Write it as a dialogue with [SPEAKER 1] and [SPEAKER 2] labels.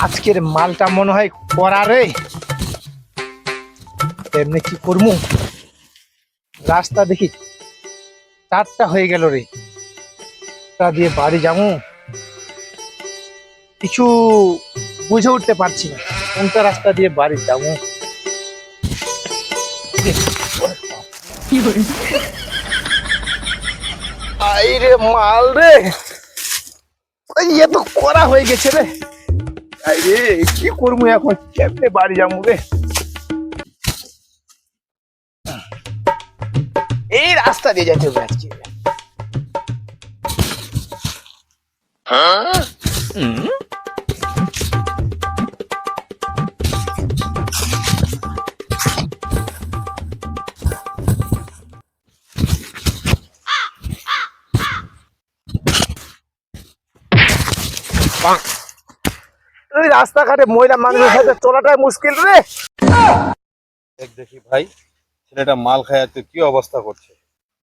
[SPEAKER 1] আজকের মালটা মনে হয় করা রে। এমনি কি করবো, রাস্তা দেখি 4টা হয়ে গেল রে। তা দিয়ে বাড়ি যাবো কিছু বুঝে উঠতে পারছি না, কোনটা রাস্তা দিয়ে বাড়ি যাবো। আইরে মাল রে, ইয়ে তো করা হয়ে গেছে রে। আইরে কি করবো এখন, কেমনে বাড়ি যাবো রে। এই রাস্তা দিয়ে যাইতে হবে আজকে। এই রাস্তাঘাটে মহিলা মানুষের সাথে চলাটাই মুশকিল রে।
[SPEAKER 2] দেখ দেখি ভাই, ছেলেটা মাল খায় তো কি অবস্থা করছে।